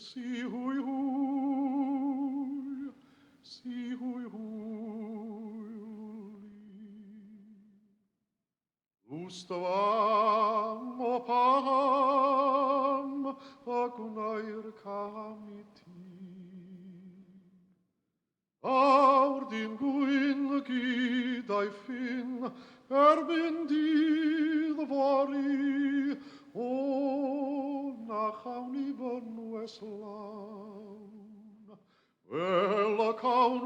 Si hui hui, si hui hui. Ustavam opam agunair kamiti. Aur din gwyn gydau ffyn erbyn dydd fori o na chawn i bynwes lawn. Wel a cawn